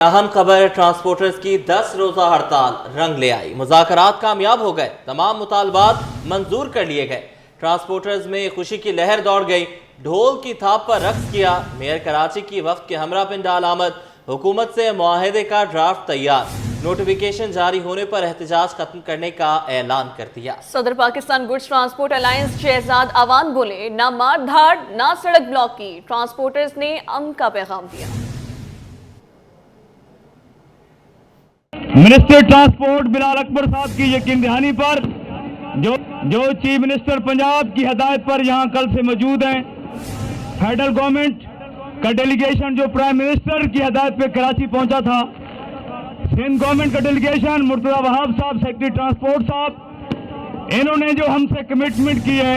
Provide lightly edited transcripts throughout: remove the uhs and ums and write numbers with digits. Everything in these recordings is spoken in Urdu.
اہم خبر، ٹرانسپورٹرز کی 10 روزہ ہڑتال رنگ لے آئی۔ مذاکرات کامیاب ہو گئے، تمام مطالبات منظور کر لیے گئے۔ ٹرانسپورٹرز میں خوشی کی لہر دوڑ گئی، ڈھول کی تھاپ پر رقص کیا۔ میئر کراچی کی وفد کے ہمراہ پنڈال آمد، حکومت سے معاہدے کا ڈرافٹ تیار، نوٹیفیکیشن جاری ہونے پر احتجاج ختم کرنے کا اعلان کر دیا۔ صدر Pakistan goods transport alliance Shahzad Awan بولے، نہ مار دھاڑ نہ سڑک بلاک کی، ٹرانسپورٹرز نے امن کا پیغام دیا۔ منسٹر ٹرانسپورٹ بلال اکبر صاحب کی یقین دہانی پر جو چیف منسٹر پنجاب کی ہدایت پر یہاں کل سے موجود ہیں، فیڈرل گورنمنٹ کا ڈیلیگیشن جو پرائم منسٹر کی ہدایت پہ کراچی پہنچا تھا، سندھ گورنمنٹ کا ڈیلیگیشن مرتضی وہاب صاحب سیکرٹری ٹرانسپورٹ صاحب، انہوں نے جو ہم سے کمٹمنٹ کی ہے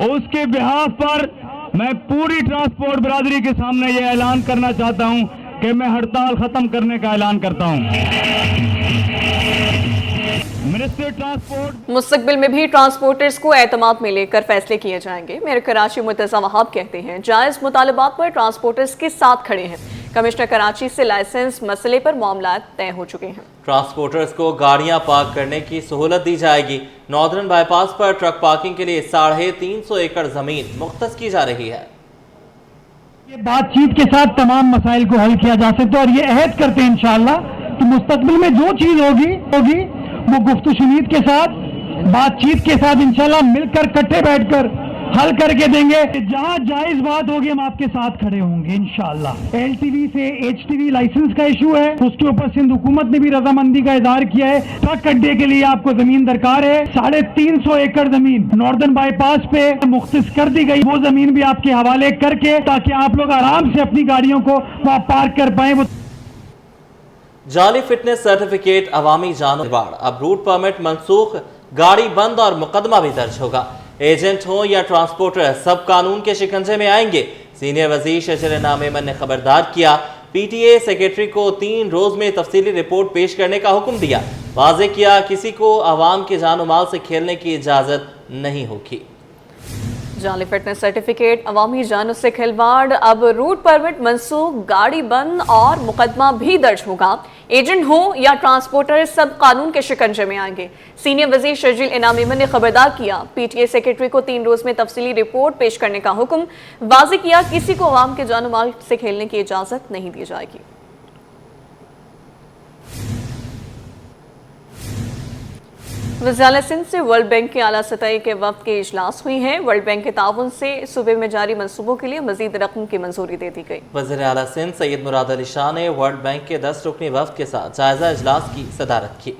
اس کے بہاف پر میں پوری ٹرانسپورٹ برادری کے سامنے یہ اعلان کرنا چاہتا ہوں کہ میں ہڑتال ختم کرنے کا اعلان کرتا ہوں۔ منسٹر ٹرانسپورٹ مستقبل میں بھی ٹرانسپورٹرز کو اعتماد میں لے کر فیصلے کیے جائیں گے۔ میئر کراچی مرتضی وہاب کہتے ہیں جائز مطالبات پر ٹرانسپورٹرز کے ساتھ کھڑے ہیں۔ کمشنر کراچی سے لائسنس مسئلے پر معاملات طے ہو چکے ہیں۔ ٹرانسپورٹرز کو گاڑیاں پارک کرنے کی سہولت دی جائے گی۔ ناردرن بائی پاس پر ٹرک پارکنگ کے لیے 350 ایکڑ زمین مختص کی جا رہی ہے۔ یہ بات چیت کے ساتھ تمام مسائل کو حل کیا جا سکتا ہے اور یہ عہد کرتے ہیں انشاءاللہ کہ مستقبل میں جو چیز ہوگی وہ گفت و شنید کے ساتھ، بات چیت کے ساتھ انشاءاللہ مل کر کٹھے بیٹھ کر حل کر کے دیں گے۔ جہاں جائز بات ہوگی ہم آپ کے ساتھ کھڑے ہوں گے انشاءاللہ۔ ایل ٹی وی سے ایچ ٹی وی لائسنس کا ایشو ہے، اس کے اوپر سندھ حکومت نے بھی رضامندی کا اظہار کیا ہے۔ ٹرک اڈے کے لیے آپ کو زمین درکار ہے، 350 ایکڑ زمین ناردرن بائی پاس پہ مختص کر دی گئی، وہ زمین بھی آپ کے حوالے کر کے تاکہ آپ لوگ آرام سے اپنی گاڑیوں کو وہاں پارک کر پائیں۔ جعلی فٹنس سرٹیفکیٹ عوامی جان و مال، اب روٹ پرمٹ منسوخ، گاڑی بند اور مقدمہ بھی درج ہوگا۔ ایجنٹ ہوں یا ٹرانسپورٹر سب قانون کے شکنجے میں آئیں گے۔ سینئر وزیر شجر نام ایمن نے خبردار کیا، پی ٹی اے سیکریٹری کو 3 روز میں تفصیلی رپورٹ پیش کرنے کا حکم دیا۔ واضح کیا کسی کو عوام کے جان و مال سے کھیلنے کی اجازت نہیں ہوگی۔ جعلی فٹنس سرٹیفکیٹ، عوامی جانوں سے کھلواڑ، اب روٹ پرمٹ منسوخ، گاڑی بند اور مقدمہ بھی درج ہوگا۔ ایجنٹ ہوں یا ٹرانسپورٹر سب قانون کے شکنجے میں آئیں گے۔ سینئر وزیر شجیل انعام ایمن نے خبردار کیا، پی ٹی اے سیکریٹری کو 3 روز میں تفصیلی رپورٹ پیش کرنے کا حکم۔ واضح کیا کسی کو عوام کے جان و مال سے کھیلنے کی اجازت نہیں دی جائے گی۔ وزارت سندھ سے ورلڈ بینک کے اعلیٰ سطح کے وفد کے اجلاس ہوئی ہیں۔ ورلڈ بینک کے تعاون سے صوبے میں جاری منصوبوں کے لیے مزید رقم کی منظوری دے دی گئی۔ وزیر اعلیٰ سندھ سید مراد علی شاہ نے ورلڈ بینک کے 10 رکنی وفد کے ساتھ جائزہ اجلاس کی صدارت کی۔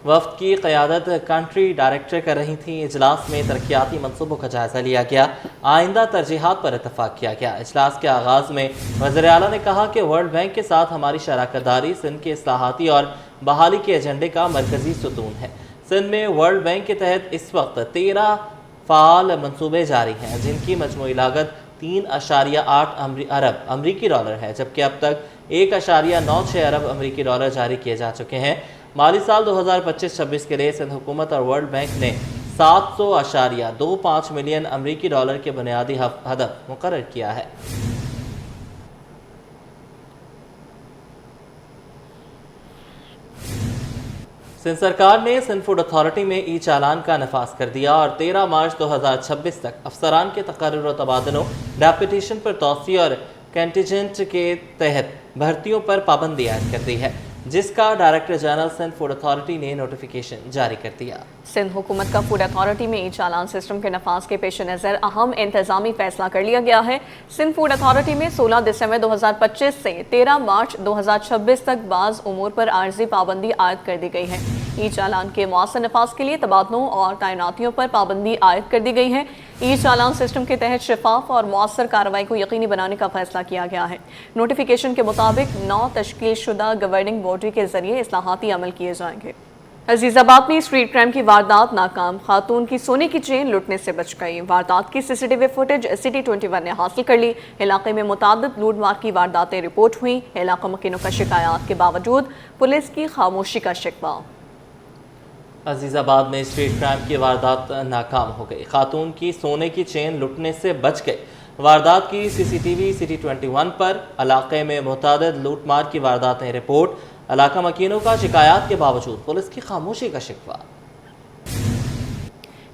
وفد کی قیادت کنٹری ڈائریکٹر کر رہی تھیں۔ اجلاس میں ترقیاتی منصوبوں کا جائزہ لیا گیا، آئندہ ترجیحات پر اتفاق کیا گیا۔ اجلاس کے آغاز میں وزیر اعلیٰ نے کہا کہ ورلڈ بینک کے ساتھ ہماری شراکت داری سندھ کے اصلاحاتی اور بحالی کے ایجنڈے کا مرکزی ستون ہے۔ سندھ میں ورلڈ بینک کے تحت اس وقت 13 فعال منصوبے جاری ہیں، جن کی مجموعی لاگت 3.8 ارب امریکی ڈالر ہے، جبکہ اب تک 1.96 ارب امریکی ڈالر جاری کیے جا چکے ہیں۔ مالی سال 2025-26 کے لیے سندھ حکومت اور ورلڈ بینک نے 700.25 ملین امریکی ڈالر کے بنیادی ہدف مقرر کیا ہے۔ سندھ سرکار نے سندھ فوڈ اتھارٹی میں ای چالان کا نفاذ کر دیا اور 13 مارچ 2026 تک افسران کے تقرر و تبادلوں، ڈیپوٹیشن پر توسیع اور کنٹینجنٹ کے تحت بھرتیوں پر پابندی عائد کر دی ہے، جس کا director general Sindh food authority نے نوٹیفیکیشن جاری کر دیا۔ سندھ حکومت کا فوڈ اتھارٹی میں ای چالان سسٹم کے نفاذ کے پیش نظر اہم انتظامی فیصلہ کر لیا گیا ہے۔ سندھ فوڈ اتھارٹی میں 16 دسمبر 2025 سے 13 مارچ 2026 تک بعض امور پر عارضی پابندی عائد کر دی گئی ہے۔ ای چالان کے مؤثر نفاذ کے لیے تبادلوں اور تعیناتیوں پر پابندی عائد کر دی گئی ہے۔ ای چالان سسٹم کے تحت شفاف اور مؤثر کارروائی کو یقینی بنانے کا فیصلہ کیا گیا ہے۔ نوٹیفیکیشن کے مطابق 9 تشکیل شدہ گورننگ باڈی کے ذریعے اصلاحاتی عمل کیے جائیں گے۔ عزیز آباد میں اسٹریٹ کرائم کی واردات ناکام، خاتون کی سونے کی چین لٹنے سے بچ گئی۔ واردات کی C C T V footage City 21 نے حاصل کر لی۔ علاقے میں متعدد لوٹ مار کی وارداتیں رپورٹ ہوئیں۔ علاقہ مکینوں کا شکایات کے باوجود پولیس کی خاموشی کا شکوہ۔ عزیز آباد میں اسٹریٹ کرائم کی واردات ناکام ہو گئی، خاتون کی سونے کی چین لٹنے سے بچ گئی۔ واردات کی CCTV City 21 پر علاقے میں متعدد لوٹ مار کی وارداتیں رپورٹ، علاقہ مکینوں کا شکایات کے باوجود پولیس کی خاموشی کا شکوہ۔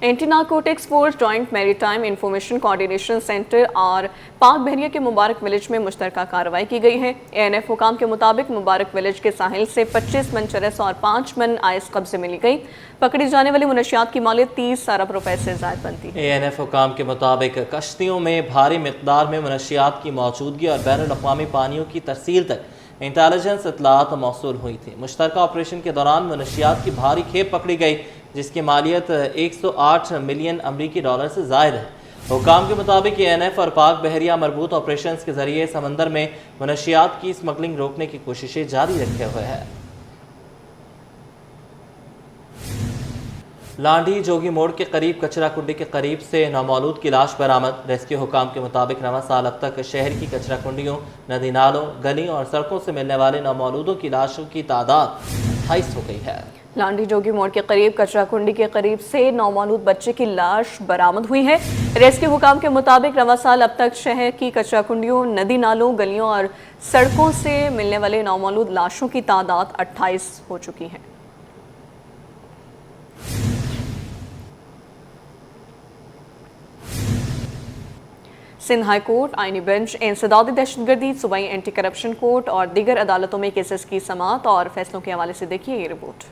اینٹی نارکوٹکس فورس جوائنٹ میری ٹائم انفارمیشن کوآرڈینیشن سینٹر اور پاک بحریہ کے مبارک ولیج میں مشترکہ کارروائی کی گئی ہے۔ ANF حکام کے مطابق مبارک ولیج کے ساحل سے 25 من چرس اور 5 من آئس قبضے میں لی گئی۔ پکڑی جانے والی منشیات کی مالیت 30 ارب روپے سے زائد بنتی ہے۔ ANF حکام کے مطابق کشتیوں میں بھاری مقدار میں منشیات کی موجودگی اور بین الاقوامی پانیوں کی ترسیل تک انٹیلیجنس اطلاعات موصول ہوئی تھی۔ مشترکہ آپریشن کے دوران منشیات کی بھاری کھیپ پکڑی گئی جس کی مالیت 108 ملین امریکی ڈالر سے زائد ہے۔ حکام کے مطابق ANF اور پاک بحریہ مربوط آپریشنز کے ذریعے سمندر میں منشیات کی سمگلنگ روکنے کی کوششیں جاری رکھے ہوئے ہیں۔ لانڈھی جوگی موڑ کے قریب کچرا کنڈی کے قریب سے نومولود کی لاش برآمد۔ ریسکیو حکام کے مطابق رواں سال اب تک شہر کی کچرا کنڈیوں، ندی نالوں، گلیوں اور سڑکوں سے ملنے والے نومولودوں کی لاشوں کی تعداد 28 ہو گئی ہے۔ لانڈھی جوگی موڑ کے قریب کچرا کنڈی کے قریب سے نومولود بچے کی لاش برآمد ہوئی ہے۔ ریسکیو حکام کے مطابق رواں سال اب تک شہر کی کچرا کنڈیوں، ندی نالوں، گلیوں اور سڑکوں سے ملنے والے نومولود لاشوں کی تعداد 28 ہو چکی ہے۔ سندھ ہائی کورٹ، آئینی بینچ، انسدادی دہشت گردی، صوبائی اینٹی کرپشن کورٹ اور دیگر عدالتوں میں کیسز کی سماعت اور فیصلوں کے حوالے سے دیکھیے یہ رپورٹ۔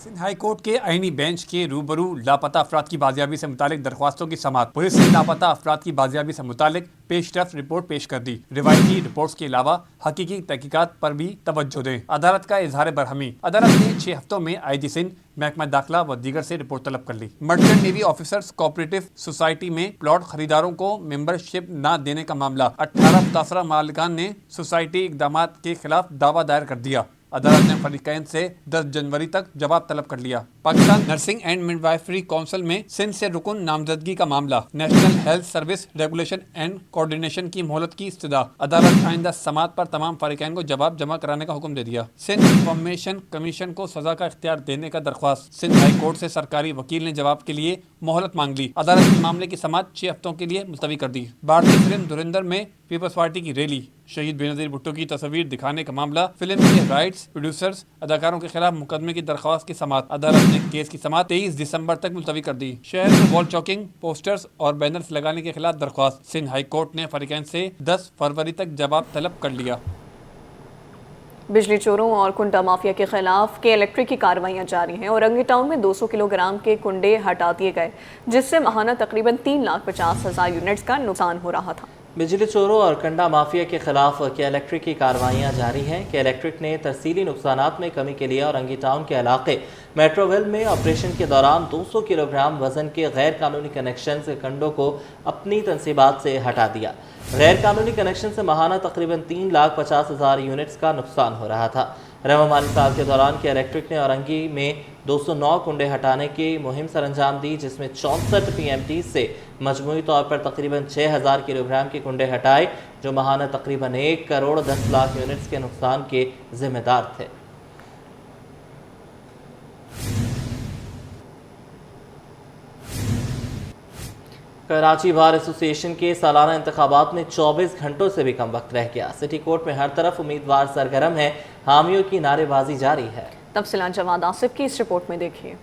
سندھ ہائی کورٹ کے آئینی بینچ کے روبرو لاپتہ افراد کی بازیابی سے متعلق درخواستوں کی سماعت۔ پولیس نے لاپتہ افراد کی بازیابی سے متعلق پیش رفت رپورٹ پیش کر دی۔ روایتی رپورٹس کے علاوہ حقیقی تحقیقات پر بھی توجہ دیں۔ عدالت کا اظہار برہمی۔ عدالت نے 6 ہفتوں میں IG سندھ، محکمہ داخلہ و دیگر سے رپورٹ طلب کر لی۔ Merchant navy officers cooperative society میں پلاٹ خریداروں کو ممبرشپ نہ دینے کا معاملہ۔ 18 متاثرہ مالکان نے سوسائٹی اقدامات کے خلاف دعویٰ دائر کر دیا۔ عدالت نے فریقین سے 10 جنوری تک جواب طلب کر لیا۔ Pakistan nursing and midwifery council میں سندھ سے رکن نامزدگی کا معاملہ۔ National health service regulation and coordination کی مہلت کی استدعا۔ عدالت آئندہ سماعت پر تمام فریقین کو جواب جمع کرانے کا حکم دے دیا۔ سندھ انفارمیشن کمیشن کو سزا کا اختیار دینے کا درخواست۔ سندھ ہائی کورٹ سے سرکاری وکیل نے جواب کے لیے مہلت مانگ لی۔ عدالت نے معاملے کی سماعت 6 ہفتوں کے لیے ملتوی کر دی۔ بھارتی فلم دھرندر میں پیپلز پارٹی کی ریلی۔ شہید بینظیر بھٹو کی تصاویر دکھانے کا معاملہ۔ فلم کے رائٹس، پروڈیوسرز، اداکاروں کے خلاف مقدمے کی درخواست کی سماعت۔ عدالت نے کیس کی سماعت 23 دسمبر تک ملتوی کر دی۔ شہر میں وال چاکنگ، پوسٹرز اور بینرز لگانے کے خلاف درخواست۔ سندھ ہائی کورٹ نے فریقین سے 10 فروری تک جواب طلب کر لیا۔ بجلی چوروں اور کنڈا مافیا کے خلاف کے الیکٹرک کی کارروائیاں جاری ہیں۔ اورنگی ٹاؤن میں 200 کلو گرام کے کنڈے ہٹا دیے گئے جس سے ماہانہ تقریباً 3,50,000 یونٹس کا نقصان ہو رہا تھا۔ بجلی چوروں اور کنڈا مافیا کے خلاف کے الیکٹرک کی کارروائیاں جاری ہیں۔ کے الیکٹرک نے ترسیلی نقصانات میں کمی کے لیے اورنگی ٹاؤن کے علاقے میٹرو ویل میں آپریشن کے دوران 200 کلو گرام وزن کے غیر قانونی کنیکشن سے کنڈوں کو اپنی تنصیبات سے ہٹا دیا۔ غیر قانونی کنیکشن سے ماہانہ تقریباً 3,50,000 یونٹس کا نقصان ہو رہا تھا۔ رواں مالی سال کے دوران کے الیکٹرک نے اورنگی میں 209 کنڈے ہٹانے کی مہم سر انجام دی جس میں 64 PMT سے مجموعی طور پر تقریباً 6,000 کلو گرام کے کنڈے ہٹائے جو ماہانہ تقریباً 1,10,00,000 یونٹس کے نقصان کے ذمہ دار تھے۔ کراچی بار ایسوسی ایشن کے سالانہ انتخابات میں 24 گھنٹوں سے بھی کم وقت رہ گیا۔ سٹی کورٹ میں ہر طرف امیدوار سرگرم ہیں، حامیوں کی نعرے بازی جاری ہے۔ تفصیلات جواد آصف کی اس رپورٹ میں دیکھیے۔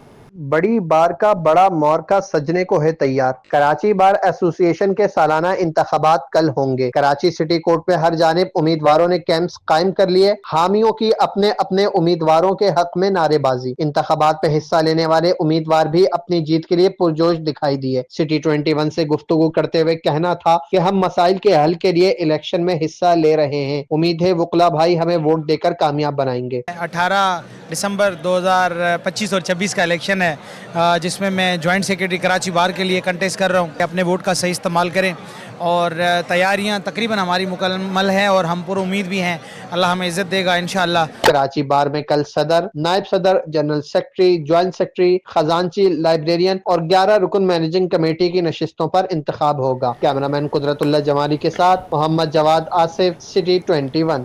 بڑی بار کا بڑا مورکہ سجنے کو ہے تیار۔ کراچی بار ایسوسی ایشن کے سالانہ انتخابات کل ہوں گے۔ کراچی سٹی کورٹ میں ہر جانب امیدواروں نے کیمپس قائم کر لیے، حامیوں کی اپنے اپنے امیدواروں کے حق میں نعرے بازی۔ انتخابات میں حصہ لینے والے امیدوار بھی اپنی جیت کے لیے پرجوش دکھائی دیے۔ سٹی 21 سے گفتگو کرتے ہوئے کہنا تھا کہ ہم مسائل کے حل کے لیے الیکشن میں حصہ لے رہے ہیں، امید ہے وکلا بھائی ہمیں ووٹ دے کر کامیاب بنائیں گے۔ 18 دسمبر 2025 اور 26 کا الیکشن ہے جس میں جوائنٹ سیکرٹری کراچی بار کے لیے کنٹیسٹ کر رہا ہوں کہ اپنے ووٹ کا صحیح استعمال کریں اور تیاریاں تقریباً ہماری مکمل ہیں اور ہم پر امید بھی ہیں اللہ ہمیں عزت دے گا انشاءاللہ۔ کراچی بار میں کل صدر، نائب صدر، جنرل سیکرٹری، جوائنٹ سیکرٹری، خزانچی، لائبریرین اور 11 رکن مینیجنگ کمیٹی کی نشستوں پر انتخاب ہوگا۔ کیمرامین قدرت اللہ جمالی کے ساتھ محمد جواد آصف، سٹی 21۔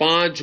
5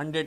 100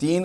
3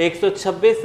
126